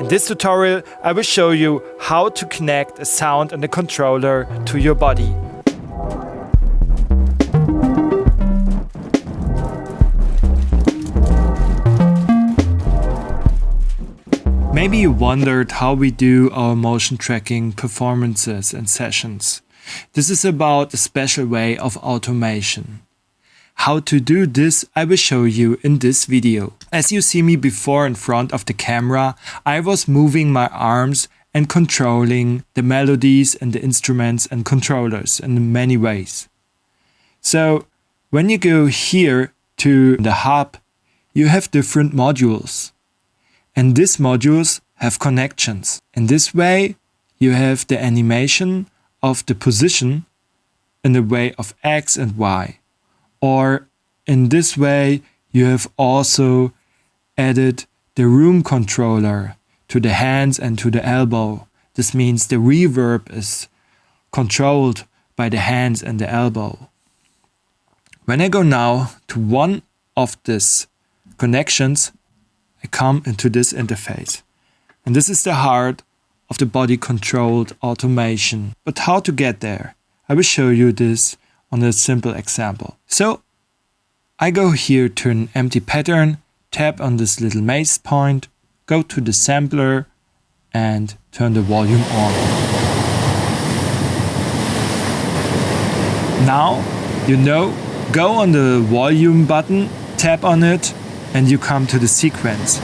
In this tutorial, I will show you how to connect a sound and a controller to your body. Maybe you wondered how we do our motion tracking performances and sessions. This is about a special way of automation. How to do this I will show you in this video. As you see me before in front of the camera, I was moving my arms and controlling the melodies and the instruments and controllers in many ways. So when you go here to the hub, you have different modules. And these modules have connections. In this way, you have the animation of the position in the way of X and Y. Or in this way, you have also added the room controller to the hands and to the elbow. This means the reverb is controlled by the hands and the elbow. When I go now to one of these connections, I come into this interface. And this is the heart of the body controlled automation. But how to get there? I will show you this on a simple example. So I go here to an empty pattern, tap on this little mace point, go to the sampler and turn the volume on. Now, go on the volume button, tap on it, and you come to the sequence.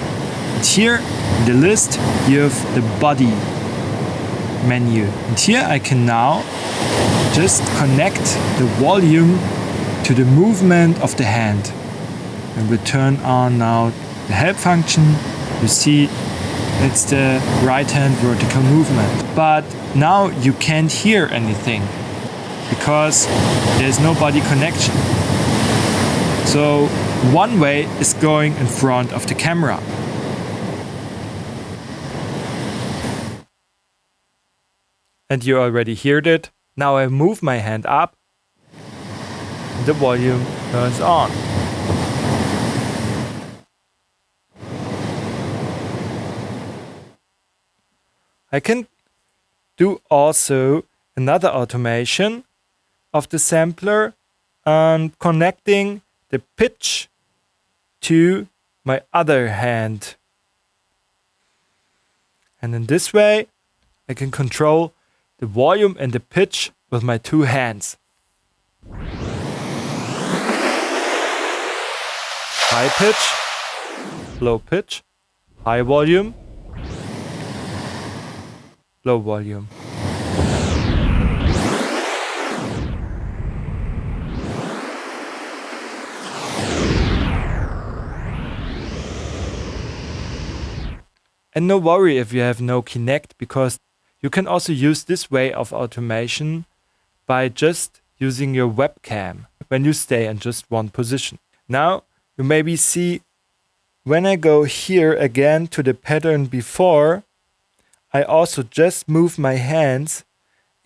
And here in the list you have the body menu. And here I can now just connect the volume to the movement of the hand. And we turn on now the help function. You see it's the right hand vertical movement. But now you can't hear anything because there's no body connection. So one way is going in front of the camera. And you already heard it. Now I move my hand up and the volume turns on. I can do also another automation of the sampler and connecting the pitch to my other hand. And in this way, I can control the volume and the pitch with my two hands. High pitch, low pitch, high volume, low volume. And no worry if you have no Kinect, because you can also use this way of automation by just using your webcam when you stay in just one position. Now you maybe see when I go here again to the pattern before, I also just move my hands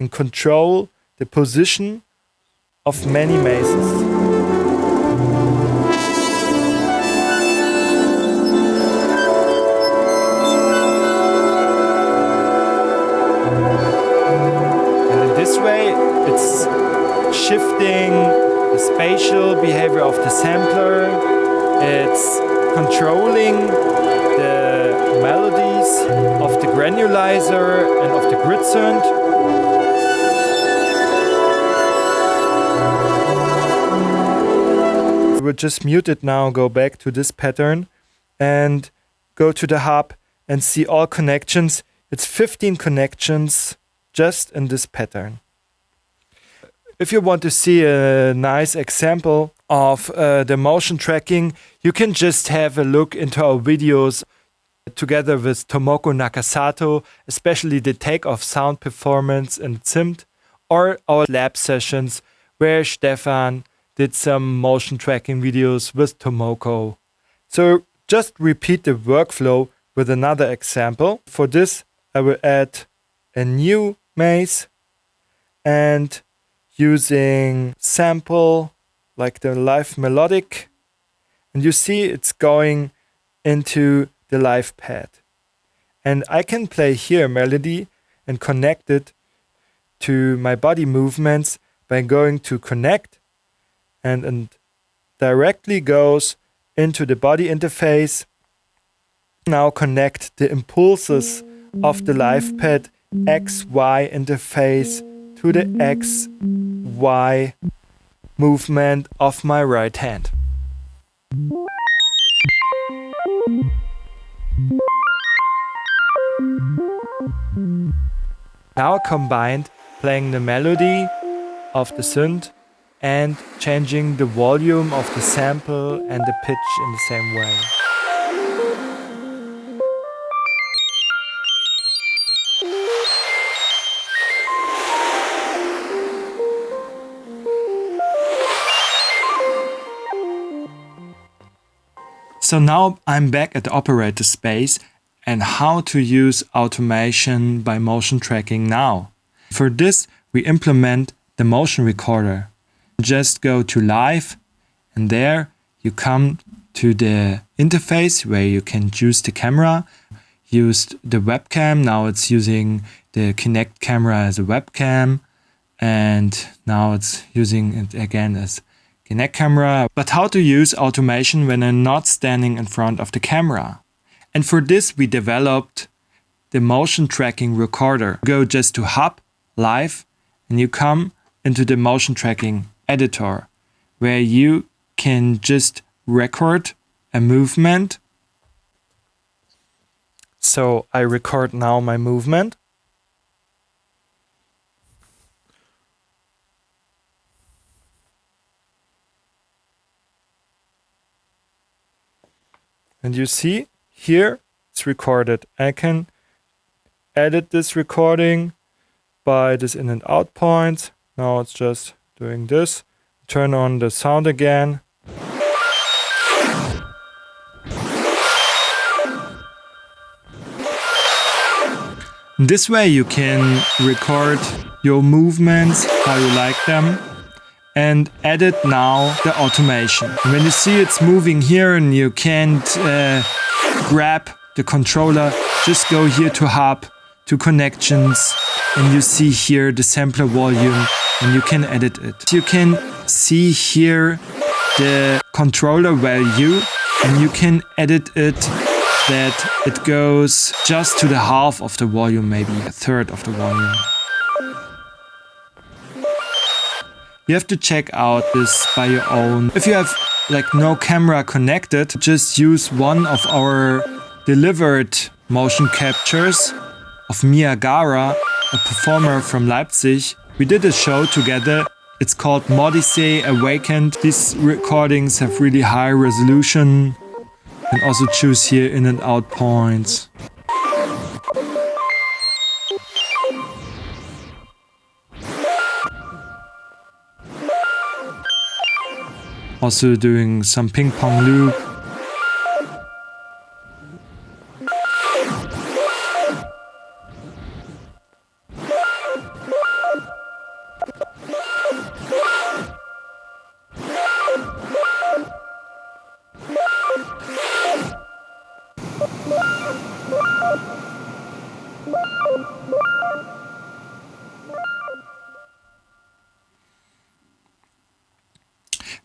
and control the position of many mazes. This way, it's shifting the spatial behavior of the sampler. It's controlling the melodies of the granulizer and of the grid synth. We'll just mute it now, go back to this pattern and go to the hub and see all connections. It's 15 connections just in this pattern. If you want to see a nice example of the motion tracking, you can just have a look into our videos together with Tomoko Nakasato, especially the takeoff sound performance in SIMT, or our lab sessions where Stefan did some motion tracking videos with Tomoko. So just repeat the workflow with another example. For this, I will add a new maze and using sample like the live melodic, and you see it's going into the live pad. And I can play here a melody and connect it to my body movements by going to connect and directly goes into the body interface. Now connect the impulses of the live pad XY interface to the XY movement of my right hand. Now combined playing the melody of the synth and changing the volume of the sample and the pitch in the same way. So now I'm back at the operator space and how to use automation by motion tracking now. For this, we implement the motion recorder. Just go to live and there you come to the interface where you can choose the camera. Used the webcam, now it's using the Kinect camera as a webcam, and now it's using it again as Kinect camera. But how to use automation when I'm not standing in front of the camera? And for this we developed the motion tracking recorder. Go just to Hub, Live, and you come into the motion tracking editor where you can just record a movement. So I record now my movement. And you see here it's recorded. I can edit this recording by this in and out points. Now it's just doing this. Turn on the sound again. This way you can record your movements how you like them and edit now the automation. And when you see it's moving here and you can't grab the controller, just go here to Hub, to Connections, and you see here the sampler volume and you can edit it. You can see here the controller value and you can edit it that it goes just to the half of the volume, maybe a third of the volume. You have to check out this by your own. If you have like no camera connected, just use one of our delivered motion captures of Mia Gara, a performer from Leipzig. We did a show together. It's called Modyssey Awakened. These recordings have really high resolution. You can also choose here in and out points. Also doing some ping pong loop.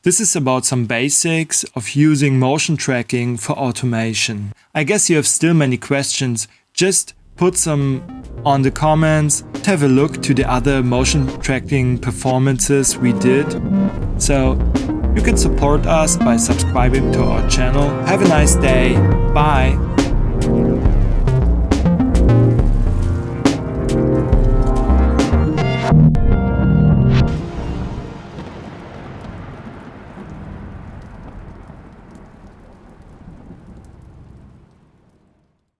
This is about some basics of using motion tracking for automation. I guess you have still many questions. Just put some on the comments. Have a look to the other motion tracking performances we did. So you can support us by subscribing to our channel. Have a nice day. Bye.